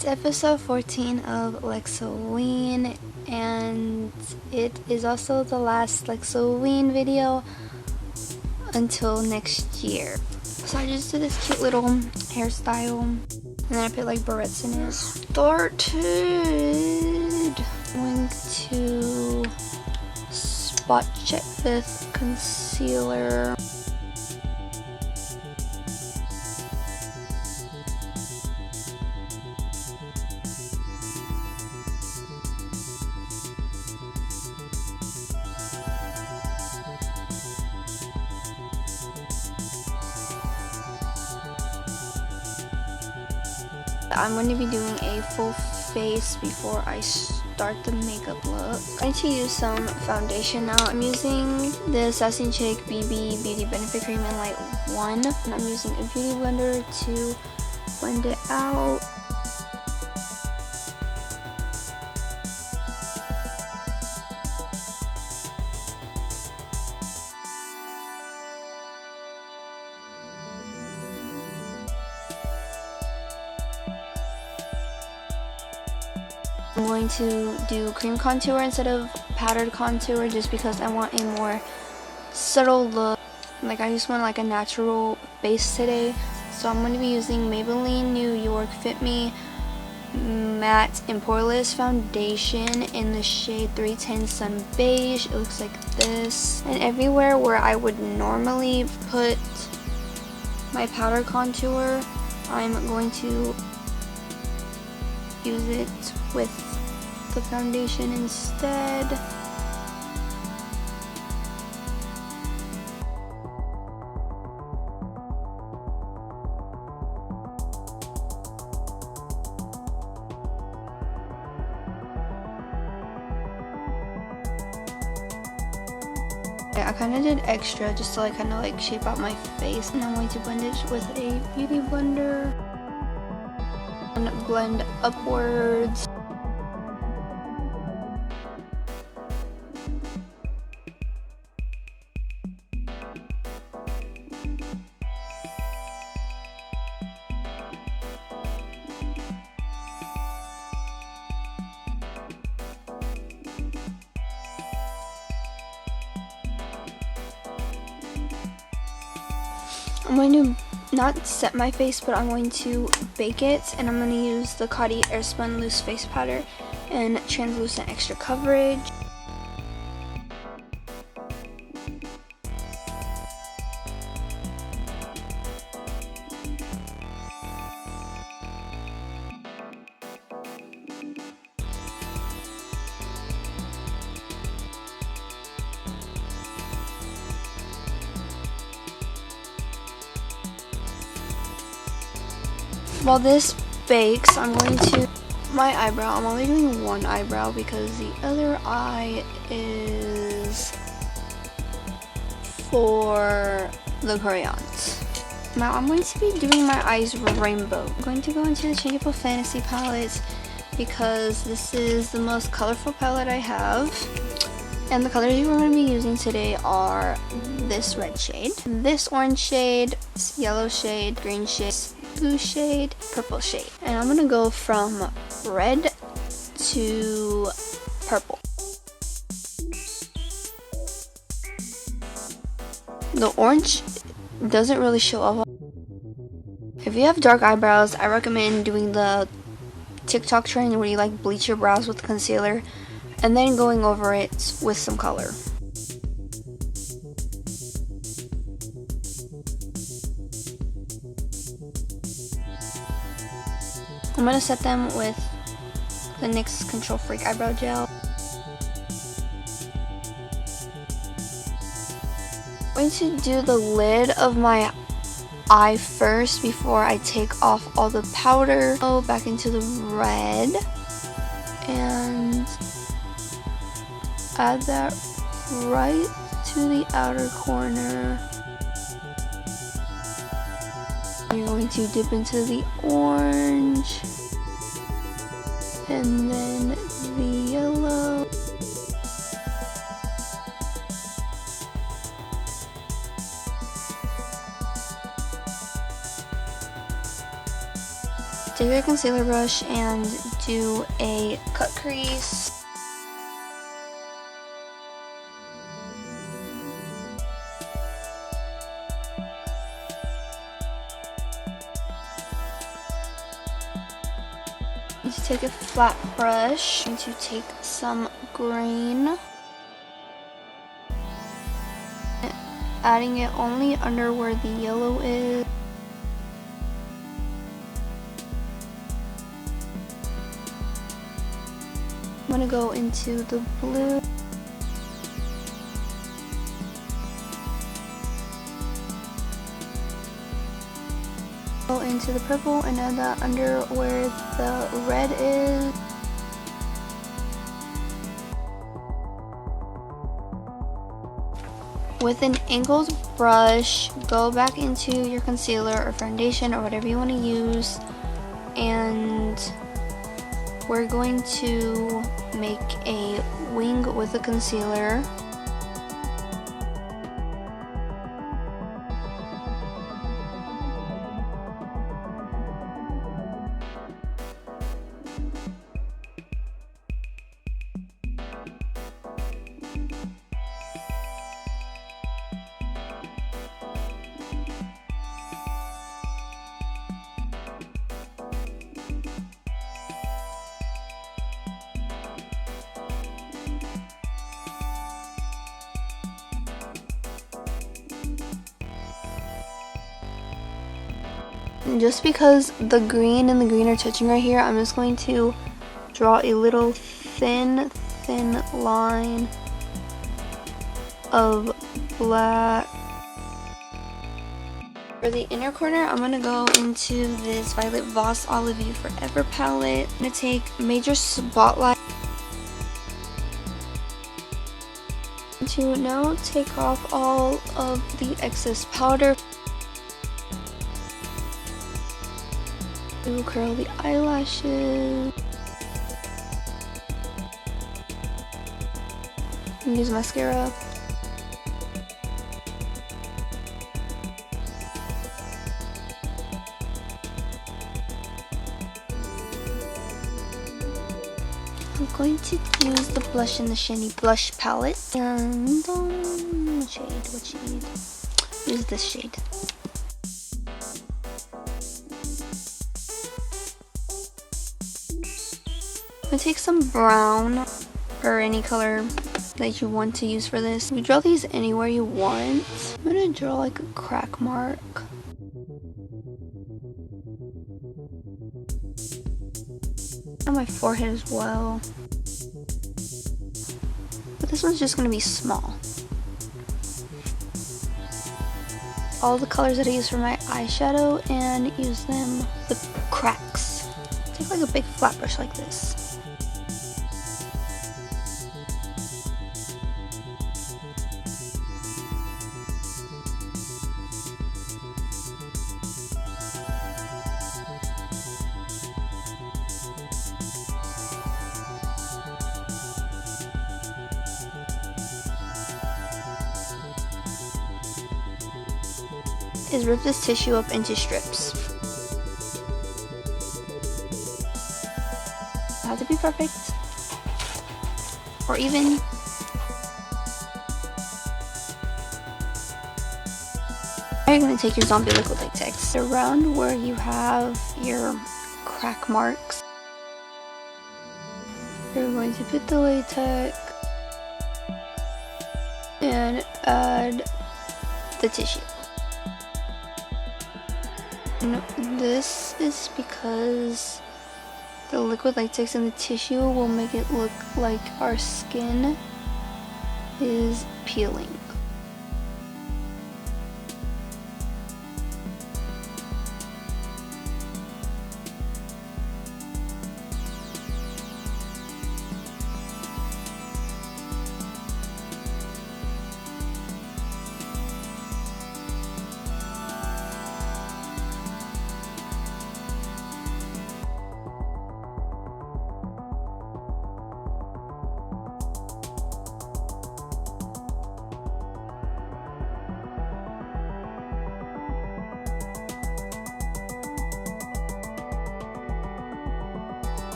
It's episode 14 of Lexoween, and it is also the last Lexoween video until next year. So I just did this cute little hairstyle, and then I put like barrettes in it. I'm going to spot check this concealer. I'm going to be doing a full face before I start the makeup look. I'm going to use some foundation now. I'm using the Sassy Chick BB Beauty Benefit Cream in Light 1. And I'm using a beauty blender to blend it out. I'm going to do cream contour instead of powdered contour just because I want a more subtle look. Like I just want like a natural base today. So I'm going to be using Maybelline New York Fit Me Matte and Poreless Foundation in the shade 310 Sun Beige. It looks like this. And everywhere where I would normally put my powder contour, I'm going to use it with the foundation instead. I kind of did extra just to like kind of like shape out my face, and I'm going to blend it with a beauty blender and blend upwards. I'm going to not set my face, but I'm going to bake it, and I'm going to use the Coty Airspun Loose Face Powder and Translucent Extra Coverage. While this bakes, I'm going to my eyebrow. I'm only doing one eyebrow because the other eye is for the crayons. Now I'm going to be doing my eyes rainbow. I'm going to go into the Changeable Fantasy palette because this is the most colorful palette I have. And the colors we're going to be using today are this red shade, this orange shade, this yellow shade, green shade, blue shade, purple shade. And I'm gonna go from red to purple. The orange doesn't really show up. If you have dark eyebrows, I recommend doing the TikTok trend where you like bleach your brows with concealer and then going over it with some color. I'm going to set them with the NYX Control Freak Eyebrow Gel. I'm going to do the lid of my eye first before I take off all the powder. Go back into the red and add that right to the outer corner. You're going to dip into the orange and then the yellow. Take your concealer brush and do a cut crease. To take a flat brush and to take some green, adding it only under where the yellow is. I'm gonna go into the blue. Go into the purple and add that under where the red is. With an angled brush, go back into your concealer or foundation or whatever you want to use, and we're going to make a wing with the concealer. Just because the green and the green are touching right here, I'm just going to draw a little thin line of black. For the inner corner, I'm going to go into this Violet Voss Olive You Forever palette. I'm going to take Major Spotlight. To now take off all of the excess powder. To curl the eyelashes. And use mascara. I'm going to use the blush in the Shiny Blush palette. And what shade? Use this shade. I'm gonna take some brown or any color that you want to use for this. You draw these anywhere you want. I'm gonna draw like a crack mark. On my forehead as well. But this one's just gonna be small. All the colors that I use for my eyeshadow and use them with cracks. Take like a big flat brush like this. Is rip this tissue up into strips. Have to be perfect or even. Now you're going to take your zombie liquid latex around where you have your crack marks. You're going to put the latex and add the tissue. No, this is because the liquid latex in the tissue will make it look like our skin is peeling.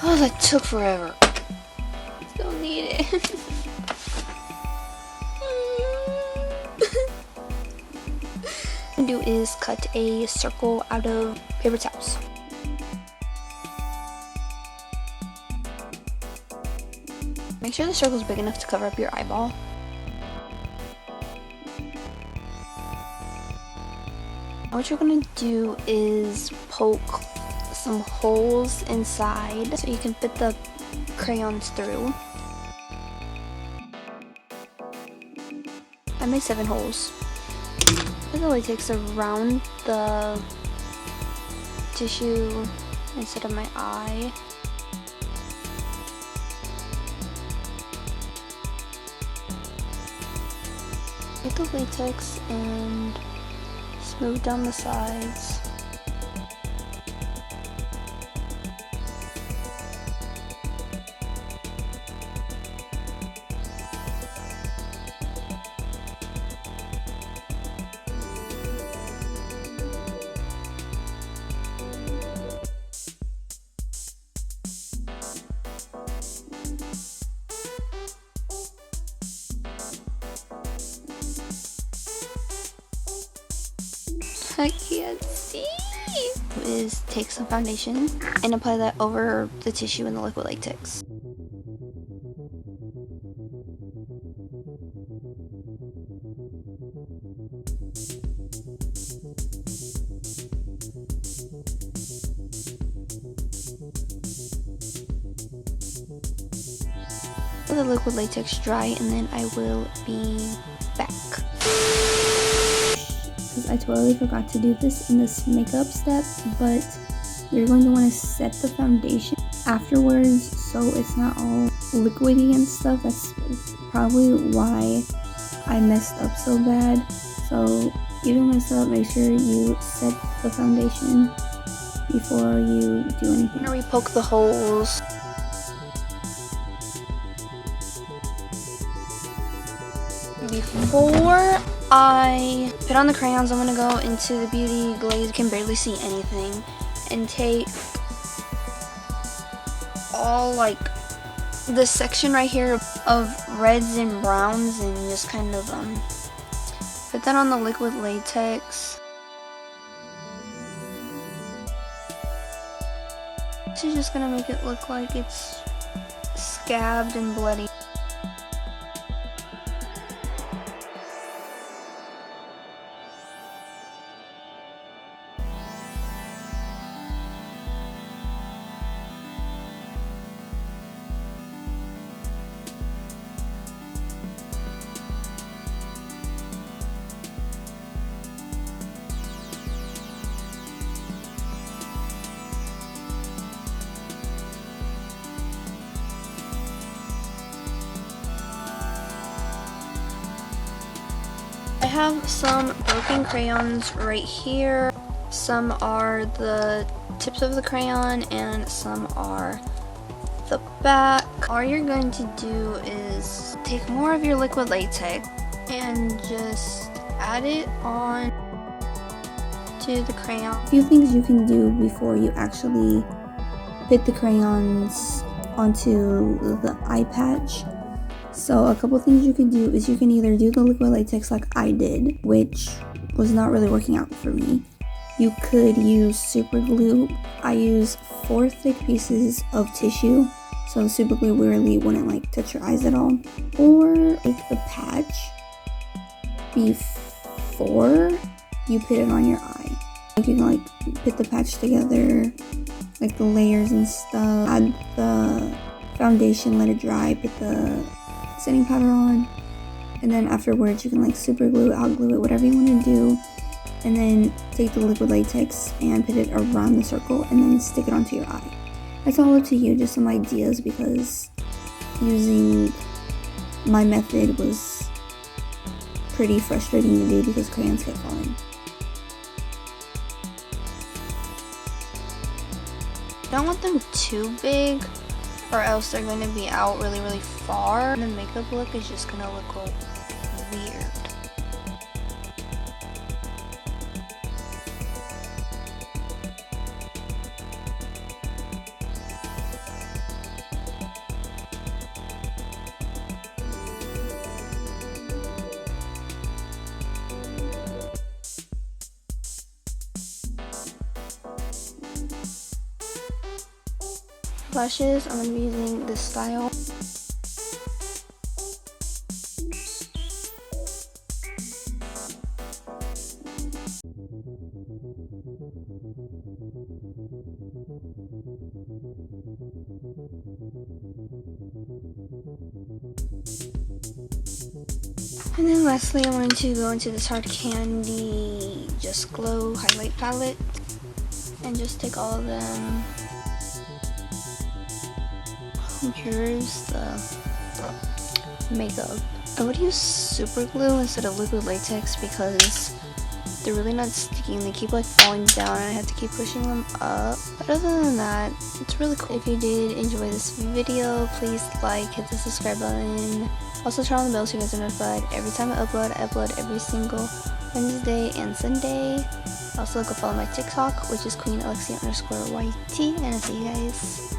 Oh, that took forever. Still need it. What I'm gonna do is cut a circle out of paper towels. Make sure the circle is big enough to cover up your eyeball. What you're gonna do is poke some holes inside so you can fit the crayons through. I made 7 holes. Put the latex around the tissue instead of my eye. Take the latex and smooth down the sides. I can't see. Is take some foundation and apply that over the tissue and the liquid latex. Let the liquid latex dry and then I will be back. I totally forgot to do this in this makeup step, but you're going to want to set the foundation afterwards so it's not all liquidy and stuff. That's probably why I messed up so bad. So you don't mess up, make sure you set the foundation before you do anything. I'm gonna repoke the holes. Before I put on the crayons, I'm gonna go into the Beauty Glaze. You can barely see anything, and take all like this section right here of reds and browns and just kind of put that on the liquid latex. This is just gonna make it look like it's scabbed and bloody. I have some broken crayons right here. Some are the tips of the crayon and some are the back. All you're going to do is take more of your liquid latex and just add it on to the crayon. A few things you can do before you actually put the crayons onto the eye patch. So a couple things you can do is you can either do the liquid latex like I did, which was not really working out for me. You could use super glue. I use 4 thick pieces of tissue, so super glue really wouldn't like touch your eyes at all. Or make the patch before you put it on your eye. You can like put the patch together, like the layers and stuff. Add the foundation, let it dry, put the setting powder on, and then afterwards you can like super glue, out glue it, whatever you want to do, and then take the liquid latex and put it around the circle and then stick it onto your eye. That's all up to you, just some ideas, because using my method was pretty frustrating to do because crayons kept falling. Don't want them too big or else they're going to be out really far. The makeup look is just going to look weird. lashes, I'm going to be using this style. And then lastly, I'm going to go into this Hard Candy Just Glow highlight palette and just take all of them. Here's the makeup. I would use super glue instead of liquid latex because they're really not sticking. They keep like falling down and I have to keep pushing them up. But other than that, it's really cool. If you did enjoy this video, please like, hit the subscribe button. Also turn on the bell so you guys are notified every time I upload every single Wednesday and Sunday. Also go follow my TikTok, which is Queen_Alexia_YT, and I'll see you guys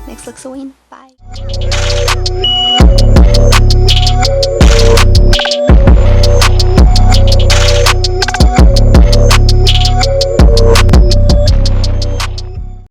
next Lexoween. Bye.